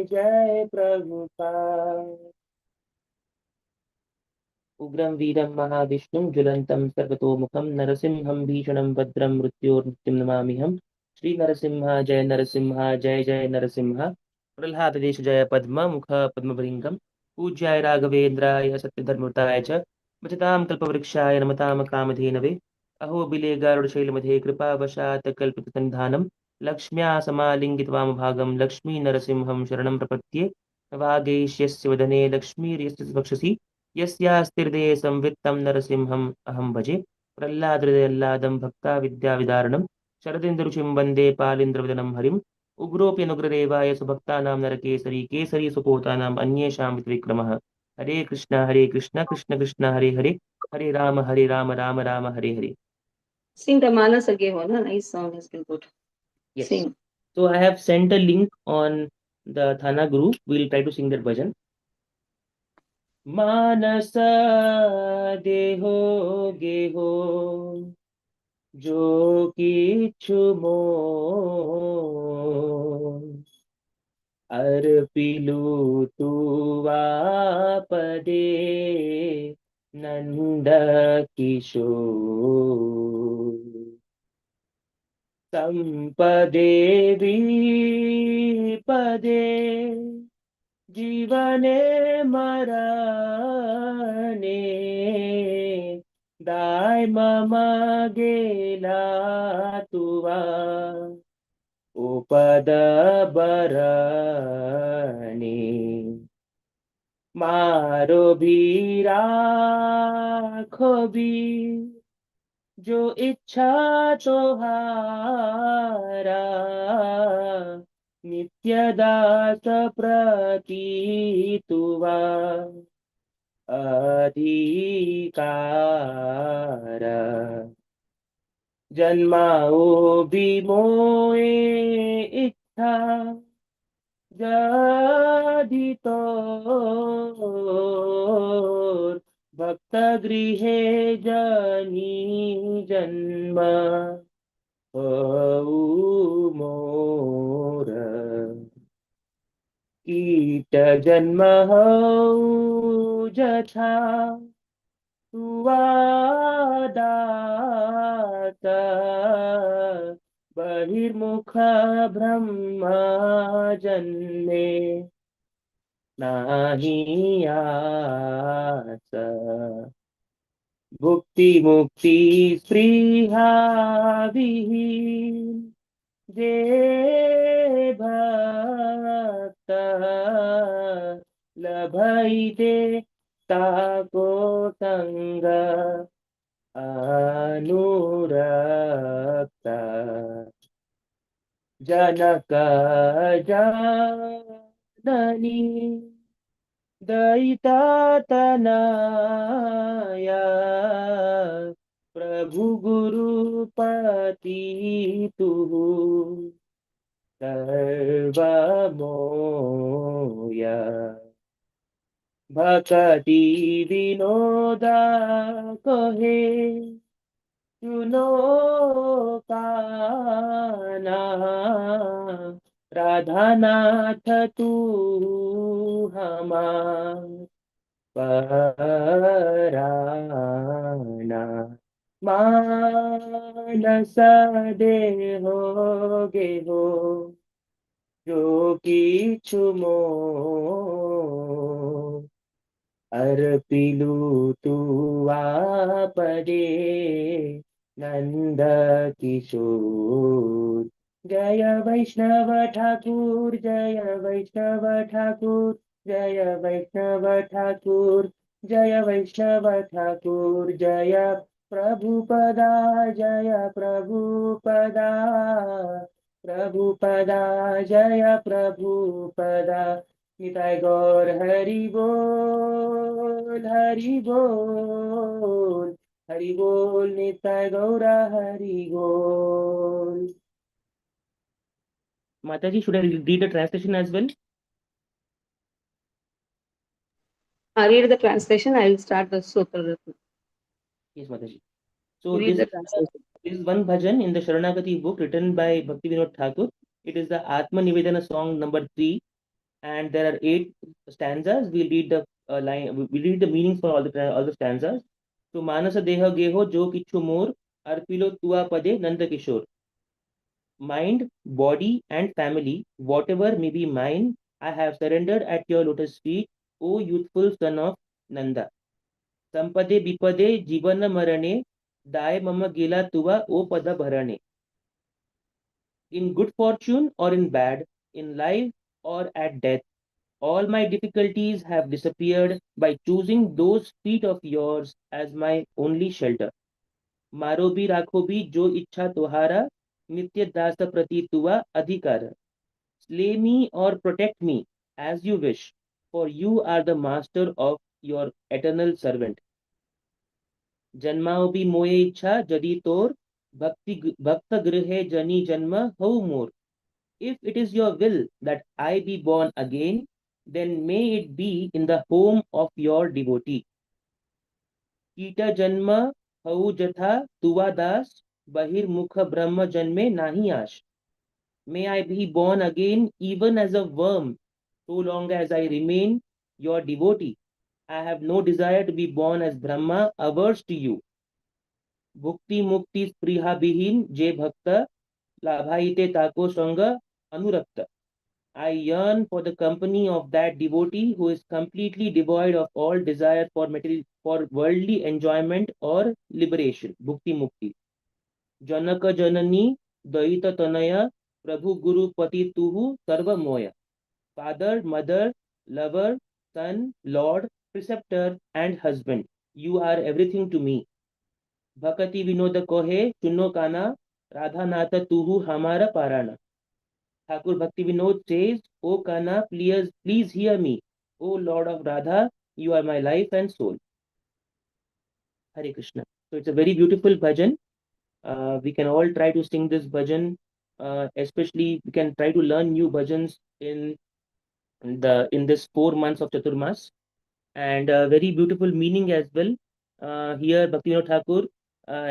जय जय प्रभुपाद। उग्रं वीरं महाविष्णुं ज्वलन्तं सर्वतोमुखं नरसिंहं भीषणं भद्रं मृत्योर्मृत्युं नमाम्यहम्। श्री नरसिंह जय जय नरसिंह। प्रह्लाददेश जय पद्म मुख पद्मभृङ्गं पूज्याय राघवेन्द्राय सत्यधर्मृताय च भजतां कल्पवृक्षाय नमतां कामधेनवे। अहोबिले गारुडशैलमध्ये कृपावशात् कल्पितसन्धानं लक्ष्म्या समालिङ्गितवामभागं लक्ष्मी नरसिंहं शरणं प्रपद्ये। वागीश्यस्य वदने लक्ष्मीर्यस्य वक्षसि यस्यास्तिर्दये संवित्तं नरसिंहम् अहं भजे। प्रह्लादहृदयल्लादं भक्ताविद्याविदारणं शरदिन्दुरुचिं वन्दे पालीन्द्रवदनं हरिम्। उग्रोऽप्यनुग्ररेवाय सुभक्तानां नरकेसरी केसरी सुपोतानाम् अन्येषां विक्रमः। हरे कृष्ण कृष्ण कृष्ण हरे हरे, हरे Ram Ram Ram Hare Hare. Sing the Manas again, one nice song has been put. Yes. Sing. So I have sent a link on the Thana group. We'll try to sing that bhajan. मानस देहो गेहो जो किछु मोर अर्पिलु तुवा पदे नंद किशोर संपदे विपदे जीवने मरणे दाय मम गेला तुवा उपद बरणे मारो भीरा खोबी जो इच्छा तोहारा नित्य दास प्रतीतुवा अधिकार जन्माओ भी मोए इच्छा जदि तोर भक्त गृहे जनी जन्म होऊ मोर कीट जन्म होऊ जथा तुवादात बहिर्मुख ब्रह्म जन्मे नाही आस भुक्ति मुक्ति स्पृहा विहीन जे भक्त लभैते ताको संग अनुरक्त जनक जननी दयितातनया प्रभु गुरुपति तुहु सर्वमोया भक्ति विनोदा कहे सुनो काना राधानाथ तू हमार पराना मानस देहो गेहो जो किछु मोर अर्पिलु तुवा पदे नंद किशोर। जय वैष्णव ठाकुर जय वैष्णव ठाकुर जय वैष्णव ठाकुर जय वैष्णव ठाकुर जय प्रभुपदा जय प्रभुपदा प्रभुपदा जय प्रभुपदा। निताय गौर हरि बोल हरि बोल हरि बोल निताय गौरा हरि बोल। Mataji, should I read the translation as well? I read the translation. I will start the Sutra. Yes, Mataji. So Read the translation. this is one bhajan in the Sharanagati book written by Bhakti Vinod Thakur. It is the Atma Nivedana song number 3. and there are 8 stanzas. We'll read the line. We'll read the meanings for all the stanzas. So Manasa Deha Geho Jo Kichu More Arpilo Tua Pade Nanda Kishore. Mind, body, and family, whatever may be mine, I have surrendered at your lotus feet, O youthful son of Nanda. Sampade Bipade Jivana Marane, Dae Mama Gila Tuva O Pada Bharane. In good fortune or in bad, in life or at death, all my difficulties have disappeared by choosing those feet of yours as my only shelter. मारो भी राखो भी जो इच्छा तुम्हारा नित्य दास प्रति तुआ अधिकार. Slay me or protect me as you wish, for you are the master of your eternal servant. जन्माओ भी मोए इच्छा जदि तोर भक्त गृहे जनी जन्म हो मोर. If it is your will that I be born again, then may it be in the home of your devotee. कीट जन्म हऊ जथा तुवा दास बहिर्मुख ब्रह्म जन्मे नाही आश. May I be born again even as a worm, so long as I remain your devotee. I have no desire to be born as Brahma, averse to you. Bhukti mukti spriha bihin je bhakta labhaite tako sanga anurakta. I yearn for the company of that devotee who is completely devoid of all desire for material, for worldly enjoyment or liberation. Bhukti mukti. Janaka janani daita tanaya prabhu guru pati tuhu sarva moya. Father, mother, lover, son, lord, preceptor, and husband. You are everything to me. Bhakati Vinoda kohe chuno kana Radha Nata tuhu hamara parana. Thakur Bhakti Vinod says, O Kana, please hear me. O Lord of Radha, you are my life and soul. Hare Krishna. So it's a very beautiful bhajan. We can all try to sing this bhajan. Especially we can try to learn new bhajans in this 4 months of Chaturmas, and very beautiful meaning as well. Here, Bhaktivinoda Thakur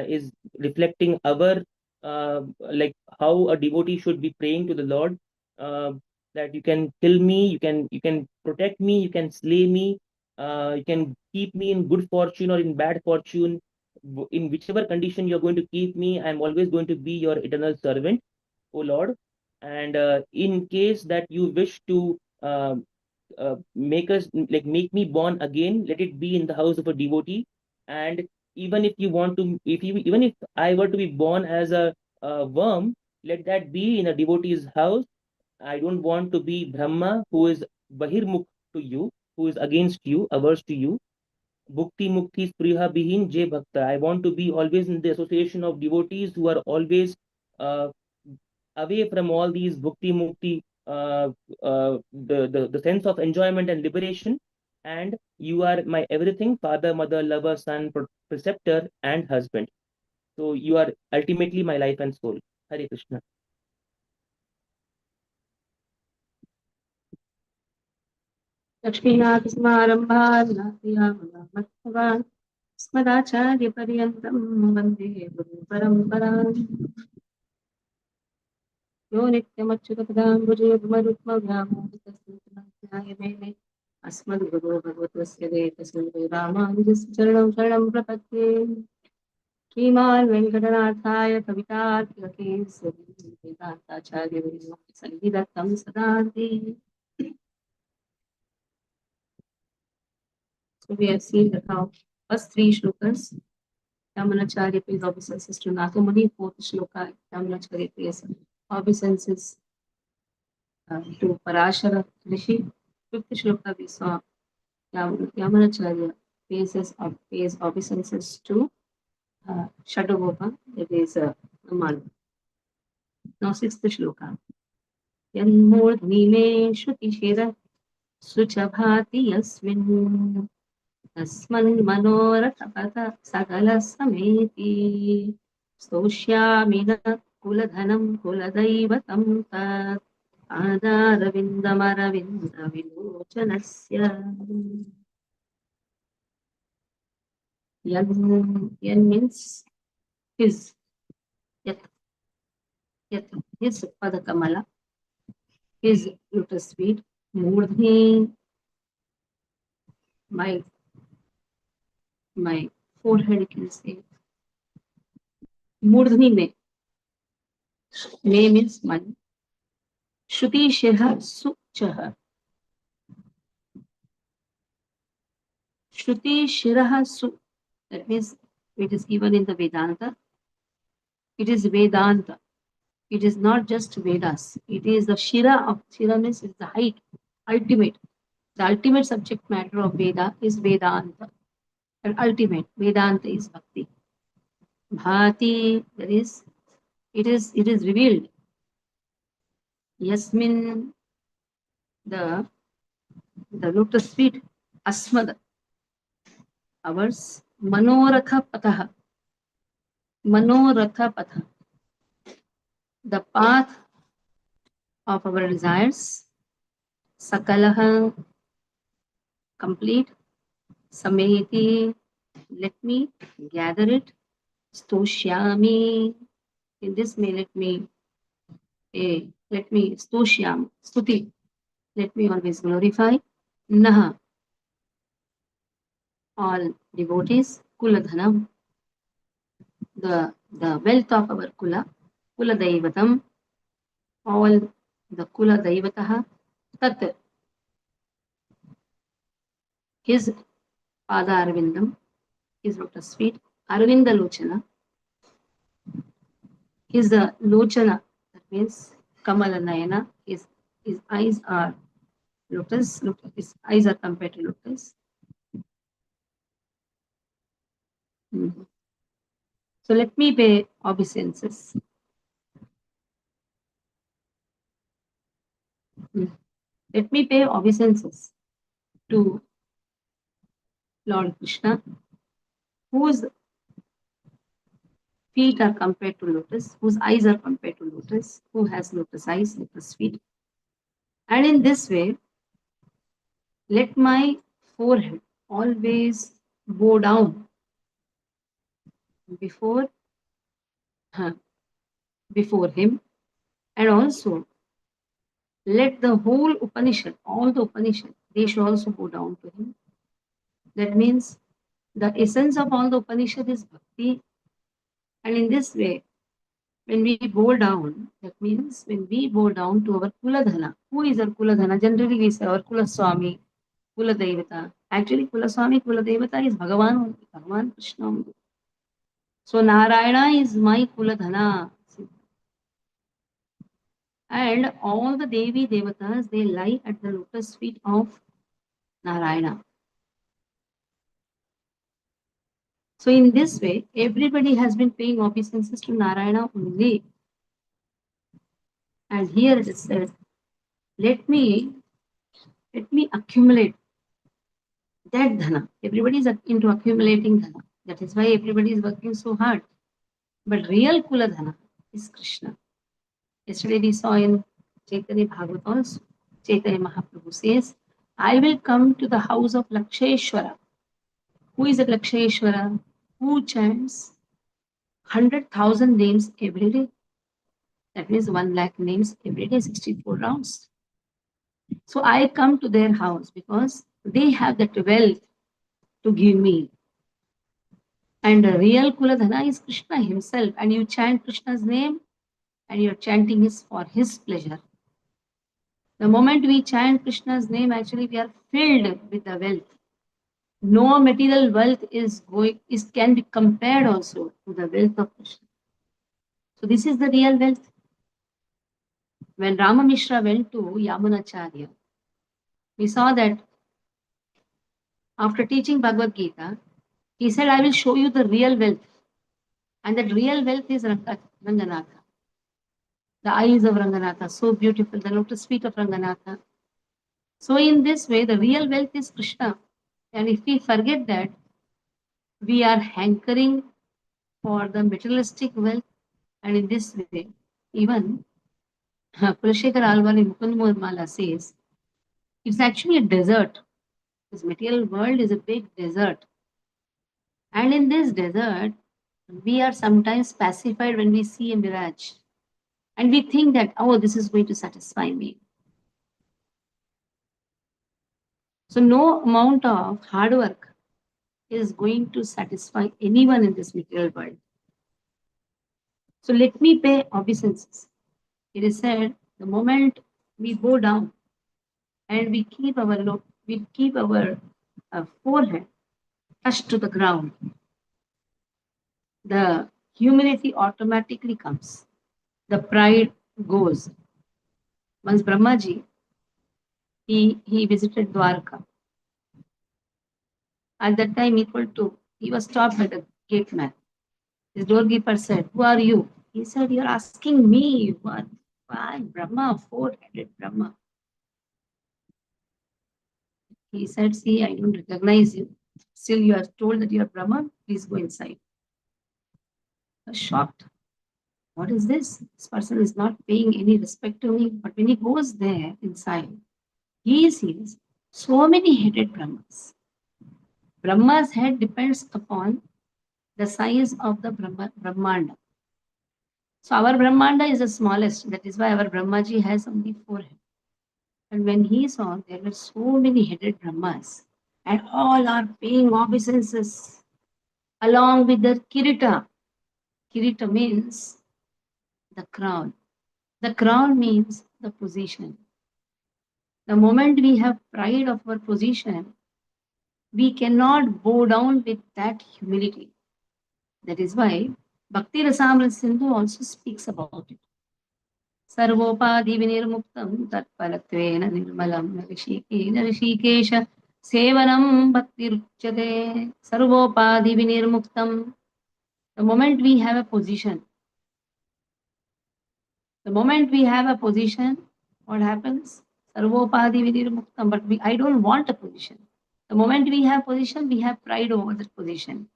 is reflecting our like how a devotee should be praying to the Lord. Uh, that you can kill me, you can protect me, you can slay me, you can keep me in good fortune or in bad fortune. In whichever condition you're going to keep me, I'm always going to be your eternal servant, O Lord. And in case that you wish to make me born again, let it be in the house of a devotee. And even if you want to, if you even if I were to be born as a worm, let that be in a devotee's house. I don't want to be Brahma, who is bahirmukh to you, who is against you, averse to you. Bhukti mukti spriha bihin je bhakta. I want to be always in the association of devotees who are always uh, away from all these bhukti mukti, the sense of enjoyment and liberation. And you are my everything, father, mother, lover, son, preceptor, and husband. So you are ultimately my life and soul. Hare Krishna. लक्ष्मीनाथसमारम्भात् नाथयामनमस्तवान् अस्मदाचार्यपर्यन्तं वन्दे गुरुपरम्पराम् यो नित्यमच्युतपदाम्बुजयुग्मरुक्मव्यामोहितसूत्रमध्याय मेने अस्मद्गुरो भगवतस्य देकसिन्धु रामानुजस्य चरणं शरणं प्रपद्ये श्रीमान् वेङ्कटनाथाय कवितार्किकेसरी वेदान्ताचार्यवर्यो सन्निधत्तं सदा ते. So we have seen that how first 3 shlokas, Yamunacharya pays obeisances to Nathamuni, 4th shloka, Yamunacharya pays obeisances to Parashara Rishi. 5th shloka we saw Yamunacharya pays obeisances to Shadagopa, that is Manu. Now 6th shloka. Yanmurdhni me Shruti Suchabhati Yasmin तस्मन् मनोरथपथ सकलसमेति स्तोष्यामि न कुलधनं कुलदैवतं तत् पादारविन्दमरविन्दविलोचनस्य. Yan means his, yat his padakamala, his lotus feet. Murdhni, my forehead, you can say. Murdhni mein. Me means man. Shruti shirha suchaha. Shruti shiraha su. That means it is given in the Vedanta. It is Vedanta. It is not just Vedas. It is the Shira of Shira means it's the height, ultimate. The ultimate subject matter of Veda is Vedanta. And ultimate Vedanta is Bhakti. Bhati, that is, it is revealed. Yasmin, the lotus feet, Asmad, ours, Manoratha Patha. Manoratha Patha. The path of our desires, Sakalaha, complete, Sameti, let me gather it, Stoshyami, in this may let me Stoshyam, Stuti, let me always glorify, Naha, all devotees, Kuladhanam, the wealth of our Kula, Kula Daivatam, all the Kula Daivataha, Tat, his Pada Arvindam, his lotus feet, Arvinda Lochana, his Lochana, that means Kamala Nayana, his eyes are lotus, his eyes are compared to lotus. So let me pay obeisances. Let me pay obeisances to Lord Krishna, whose feet are compared to lotus, whose eyes are compared to lotus, who has lotus eyes, lotus feet. And in this way, let my forehead always bow down before him, and also let the whole Upanishad, all the Upanishad, they should also bow down to him. That means the essence of all the Upanishad is bhakti. And in this way, when we bow down, that means when we bow down to our Kuladhana, who is our Kuladhana? Generally we say our Kulaswami, Kuladevata. Actually, Kulaswami, Kuladevata is Bhagavan, Bhagavan Krishna. So Narayana is my Kuladhana. And all the Devi Devatas, they lie at the lotus feet of Narayana. So in this way, everybody has been paying obeisances to Narayana only. And here it is said, let me accumulate that dhana. Everybody is into accumulating dhana. That is why everybody is working so hard. But real Kula dhana is Krishna. Yesterday we saw in Caitanya Bhagavat also, Chaitanya Mahaprabhu says, I will come to the house of Laksheshwara. Who is a Laksheshwara? Who chants 100,000 names every day? That means 1 lakh names every day, 64 rounds. So I come to their house because they have that wealth to give me. And the real Kuladhana is Krishna himself. And you chant Krishna's name and your chanting is for his pleasure. The moment we chant Krishna's name, actually we are filled with the wealth. No material wealth can be compared also to the wealth of Krishna. So this is the real wealth. When Rama Mishra went to Yamunacharya, we saw that after teaching Bhagavad Gita, he said, I will show you the real wealth. And that real wealth is Ranganatha. The eyes of Ranganatha, so beautiful, the lotus feet of Ranganatha. So in this way, the real wealth is Krishna. And if we forget that, we are hankering for the materialistic wealth. And in this way, even Kulashekar Alvar in Mukund Mala says, it's actually a desert. This material world is a big desert. And in this desert, we are sometimes pacified when we see a mirage. And we think that, oh, this is going to satisfy me. So no amount of hard work is going to satisfy anyone in this material world. So let me pay obeisances. It is said the moment we bow down and we keep our forehead touched to the ground, the humility automatically comes. The pride goes. Once Brahmaji, he visited Dwarka. At that time, he was stopped by the gate man. His doorkeeper said, "Who are you?" He said, "You're asking me what? Why Brahma, four-headed Brahma?" He said, "See, I don't recognize you. Still, you are told that you are Brahma. Please go inside." I was shocked. What is this? This person is not paying any respect to me. But when he goes there inside, he sees so many headed Brahmas. Brahma's head depends upon the size of the Brahmanda. So our Brahmanda is the smallest. That is why our Brahmaji has only four heads. And when he saw there were so many headed Brahmas, and all are paying obeisances along with the Kirita. Kirita means the crown. The crown means the position. The moment we have pride of our position, we cannot bow down with that humility. That is why Bhakti Rasamrita Sindhu also speaks about it. सर्वोपाधि विनिर्मुक्तं तत्परत्वेन निर्मलं Rishikesh सेवनं भक्तिरुच्यते सर्वोपाधि विनिर्मुक्तं. The moment we have a position, what happens? Sarvopadhi vinirmuktam. But I don't want a position. The moment we have position, we have pride over that position.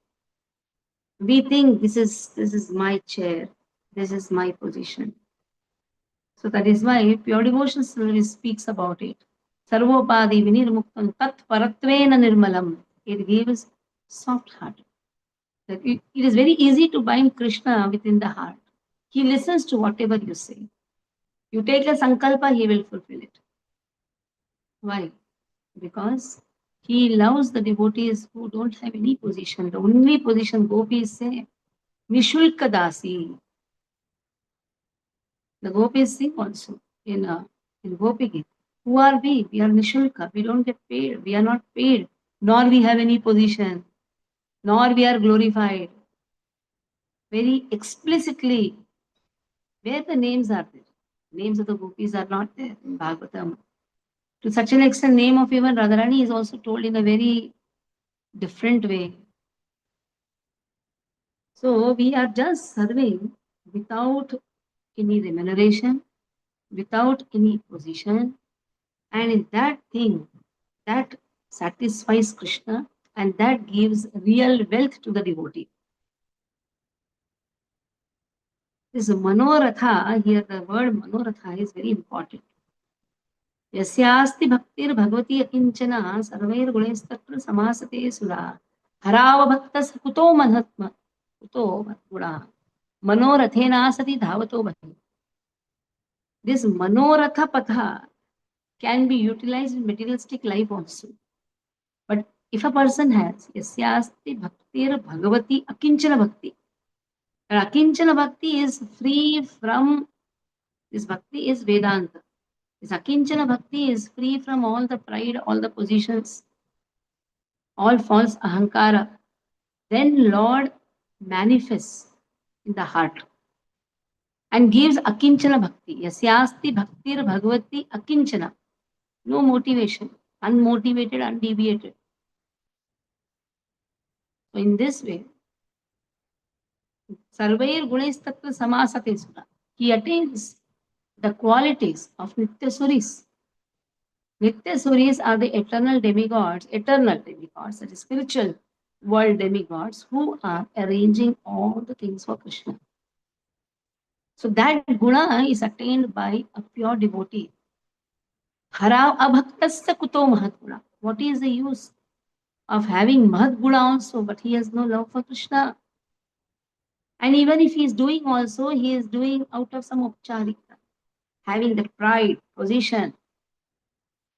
We think this is my chair, this is my position. So that is why pure devotion service speaks about it. Sarvopadhi vinirmuktam tat paratvena nirmalam. It gives soft heart. It is very easy to bind Krishna within the heart. He listens to whatever you say. You take a sankalpa, he will fulfill it. Why? Because he loves the devotees who don't have any position. The only position gopis say, Nishulka Dasi. The gopis sing also in Gopi Gita. Who are we? We are Nishulka. We don't get paid. We are not paid. Nor we have any position. Nor we are glorified. Very explicitly, where the names are there. Names of the gopis are not there in Bhagavatam. To such an extent, name of even Radharani is also told in a very different way. So we are just serving without any remuneration, without any position, and in that thing, that satisfies Krishna and that gives real wealth to the devotee. This manoratha, here the word manoratha is very important. यस्यास्ति भक्तिर Bhagwati अकिंचना सर्वैर गुणैस्तत्र समासते सुरा हराव भक्तस कुतो मनहत्म कुतो मत्गुणा मनोरथेना सति धावतो बहि. This manoratha patha can be utilized in materialistic life also. But if a person has yasyasti bhaktir bhagavati akinchana bhakti, and akinchana bhakti is free from this bhakti is Vedanta. This akinchana bhakti is free from all the pride, all the positions, all false ahankara. Then Lord manifests in the heart and gives akinchana bhakti. Yasyasti bhaktir bhagavati akinchana. No motivation, unmotivated, undeviated. So in this way, Sarvair Gunes Tattva Samasate Sura. He attains the qualities of Nitya Suris. Nitya Suris are the eternal demigods, that is spiritual world demigods who are arranging all the things for Krishna. So that guna is attained by a pure devotee. Hara abhaktasya kuto mahatguna. What is the use of having mahatguna also, but he has no love for Krishna? And even if he is doing also, he is doing out of some upcharita, having the pride, position,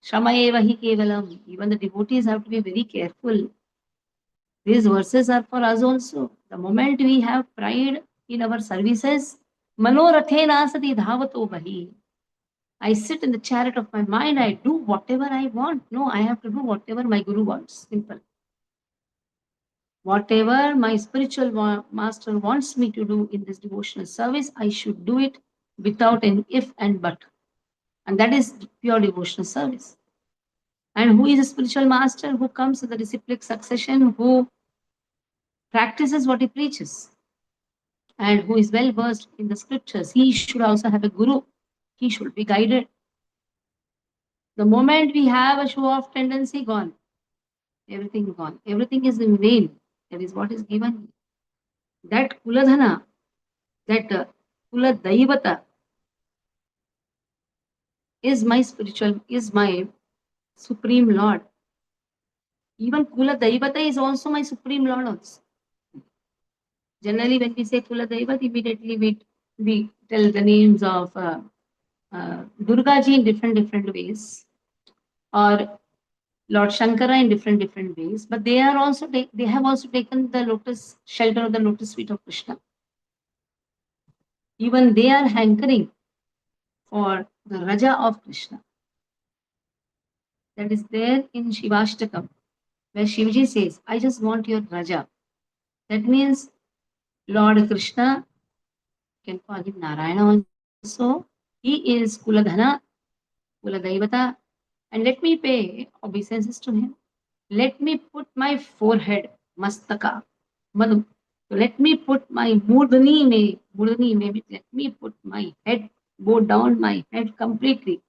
Shama eva hi kevalam. Even the devotees have to be very careful. These verses are for us also. The moment we have pride in our services, manorathena asati dhavato bahi. I sit in the chariot of my mind, I do whatever I want. No, I have to do whatever my guru wants. Simple. Whatever my spiritual master wants me to do in this devotional service, I should do it without any if and but. And that is pure devotional service. And who is a spiritual master? Who comes in the disciplic succession, who practices what he preaches, and who is well versed in the scriptures. He should also have a guru. He should be guided. The moment we have a show off tendency, gone. Everything gone. Everything is in vain. That is what is given. That Kuladhana, that Kula Daivata is my spiritual, is my supreme Lord. Even Kula Daivata is also my supreme Lord also. Generally, when we say Kula Daivata, immediately we tell the names of Durga ji in different ways, or Lord Shankara in different ways. But they are also they have also taken the lotus shelter of the lotus feet of Krishna. Even they are hankering for the Raja of Krishna. That is there in Shivashtakam, where Shivji says, I just want your Raja. That means Lord Krishna, you can call him Narayana also. He is Kuladhana, Kuladaivata, and let me pay obeisances to him. Let me put my forehead, Mastaka, Madhu. Let me put my Murdani may, let me put my head, go down my head completely.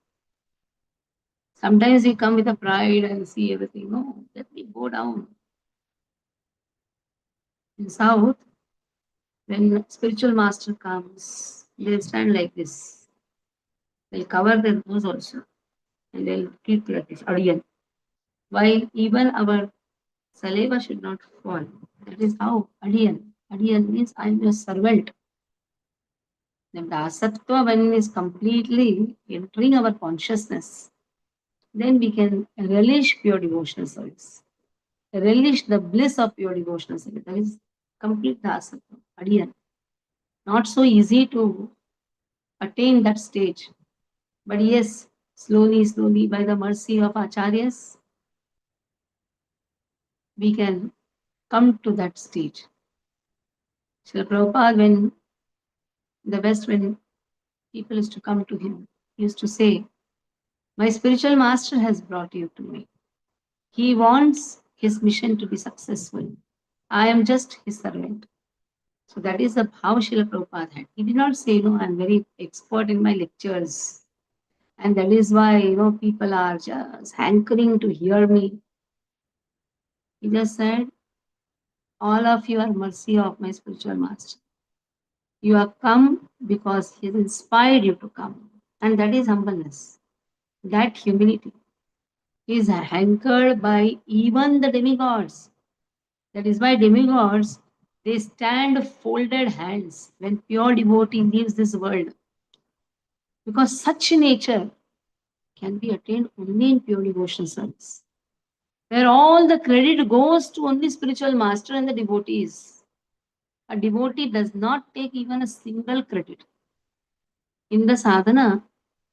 Sometimes we come with a pride and see everything. No, let me go down. In South, when spiritual master comes, they'll stand like this. They'll cover their nose also. And they'll keep like this, adiyan. While even our saliva should not fall. That is how adiyan. Adiyan means I am your servant. Then the asatva, when is completely entering our consciousness, then we can relish pure devotional service. Relish the bliss of pure devotional service. That is complete the asatva, adiyan. Not so easy to attain that stage. But yes, slowly, by the mercy of acharyas, we can come to that stage. Srila Prabhupada, when the West, when people used to come to him, he used to say, my spiritual master has brought you to me. He wants his mission to be successful. I am just his servant. So that is the how Srila Prabhupada had. He did not say, no, I'm very expert in my lectures. And that is why, people are just hankering to hear me. He just said, all of you are mercy of my spiritual master. You have come because he has inspired you to come. And that is humbleness, that humility is anchored by even the demigods. That is why demigods, they stand folded hands when pure devotee leaves this world. Because such nature can be attained only in pure devotion service, where all the credit goes to only spiritual master and the devotees. A devotee does not take even a single credit. In the sadhana,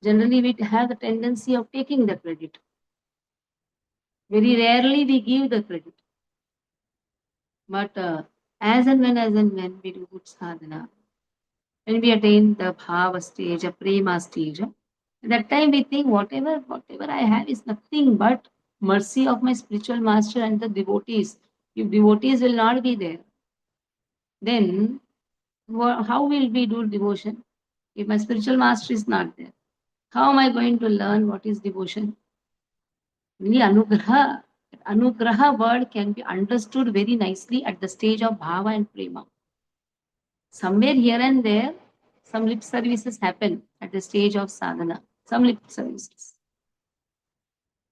generally we have the tendency of taking the credit. Very rarely we give the credit. But as and when we do good sadhana, when we attain the bhava stage, a prema stage, at that time we think whatever I have is nothing but mercy of my spiritual master and the devotees. If devotees will not be there, then how will we do devotion? If my spiritual master is not there, how am I going to learn what is devotion? Only anugraha. Anugraha word can be understood very nicely at the stage of bhava and prema. Somewhere here and there, some lip services happen at the stage of sadhana. Some lip services.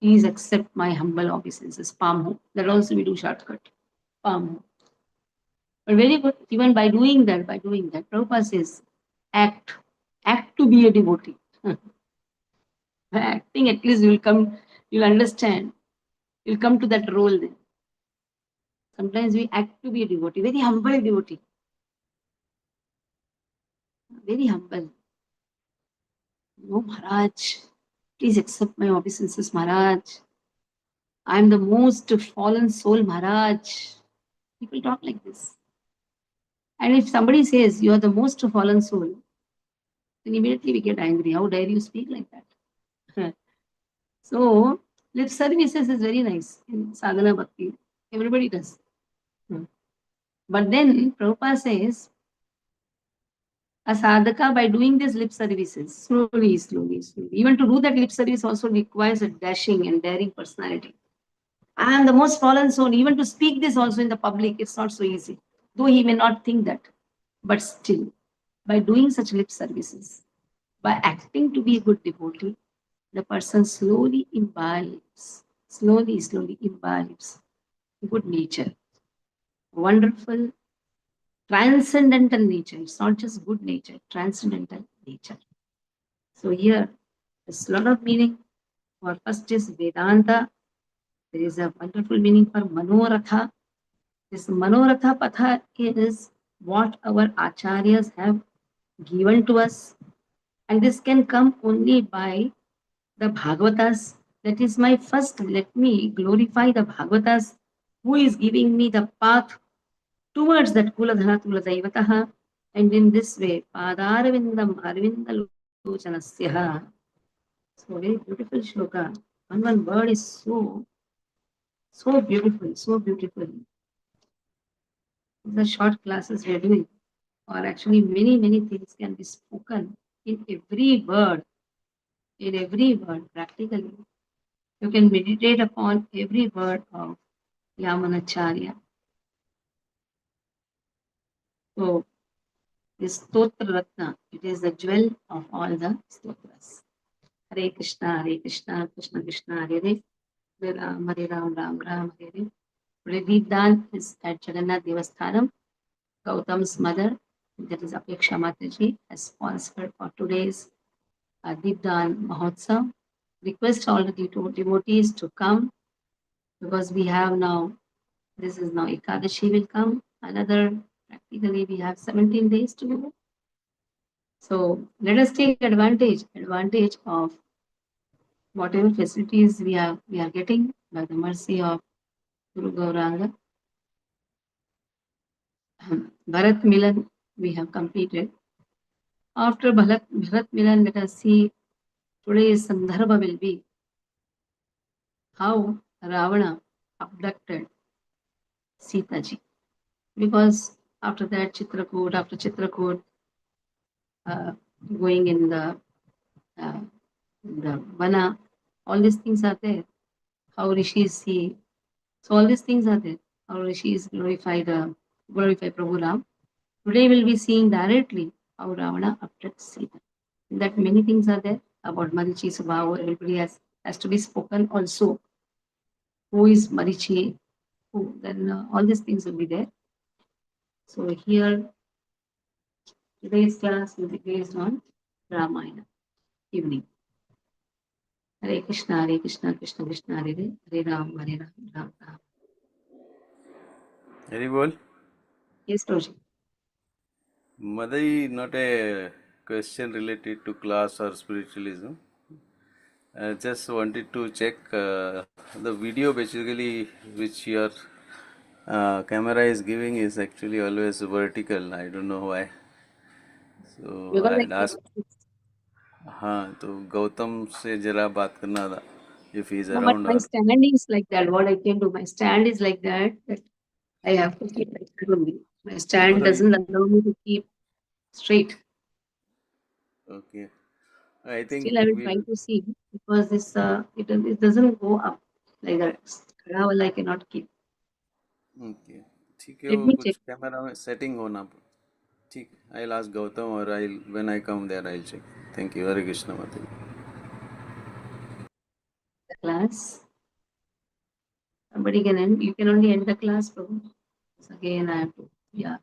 Please accept my humble obeisances. Palm home. That also we do shortcut. Palm home. But very good. Even by doing that, Prabhupada says, act to be a devotee. By acting, at least you You'll understand. You'll come to that role then. Sometimes we act to be a devotee, very humble devotee. Very humble. No, Maharaj, please accept my obeisances, Maharaj. I am the most fallen soul, Maharaj. People talk like this. And if somebody says you are the most fallen soul, then immediately we get angry. How dare you speak like that? So, lip services is very nice in sadhana bhakti. Everybody does. But then Prabhupada says, a sadhaka, by doing these lip services, slowly, slowly, slowly. Even to do that lip service also requires a dashing and daring personality. And the most fallen soul, even to speak this also in the public, it's not so easy. Though he may not think that. But still, by doing such lip services, by acting to be a good devotee, the person slowly imbibes, slowly imbibes good nature, wonderful, transcendental nature. It's not just good nature, transcendental nature. So here, there's a lot of meaning. For first is Vedanta. There is a wonderful meaning for Manoratha. This Manoratha Patha is what our acharyas have given to us. And this can come only by the Bhagavatas. That is my first. Let me glorify the Bhagavatas, who is giving me the path towards that Kuladhana Tuladhaivataha. And in this way, Padarvindam Arvindalocanasya. So very beautiful shloka. One word is so beautiful, so beautiful. The short classes we are doing, or actually many things can be spoken in every word, practically. You can meditate upon every word of Yamanacharya. So this Stotra Ratna, it is the jewel of all the stotras. Hare Krishna, Krishna Krishna, Hare Hare, Hare Ram, Ram Ram, Hare Hare. Today Deepdan is at Jagannath Devasthanam. Gautam's mother, that is Apeksha Mataji, has sponsored for today's Deepdan Mahotsav. Request all the devotees to come, because we have now, this is now Ekadashi will come. Another, practically we have 17 days to go. So let us take advantage of whatever facilities we are getting by the mercy of Guru Gauranga. Bharat Milan we have completed. After Bharat Milan, let us see today's Sandarbha will be how Ravana abducted Sita ji. Because after that Chitrakoot, going in the Vana, all these things are there. How rishis see, so all these things are there. How rishis glorify Prabhu Ram. Today we'll be seeing directly how Ravana abducts Sita. In that many things are there about Marichi Subhava. Everybody has to be spoken also. Who is Marichi? Who? Then all these things will be there. So here, today's class will be based on Ramayana, evening. Hare Krishna, Krishna Krishna, Hare Hare, Hare Ram, Ram Ram. Very well. Yes, Roji. Madai, not a question related to class or spiritualism. I just wanted to check the video basically which your camera is giving is actually always vertical. I don't know why. So Because I I had asked, हाँ तो गौतम से जरा बात करना था if he is no, but around my or stand is like that. What I can do, my stand is like that. That I have to keep like that only. My stand मतलब doesn't allow me to keep straight. okay. I think Still, I will try we'll to see, because this it doesn't go up like that. खड़ा वाला I cannot keep. okay. ठीक है Let वो me check कुछ camera में setting होना ठीक I'll ask Gautam or I'll when I come there I'll check. Thank you. Hare Krishna Mataji. the class. Somebody can end. You can only end the class, Prabhu. So again, I have to. Yeah.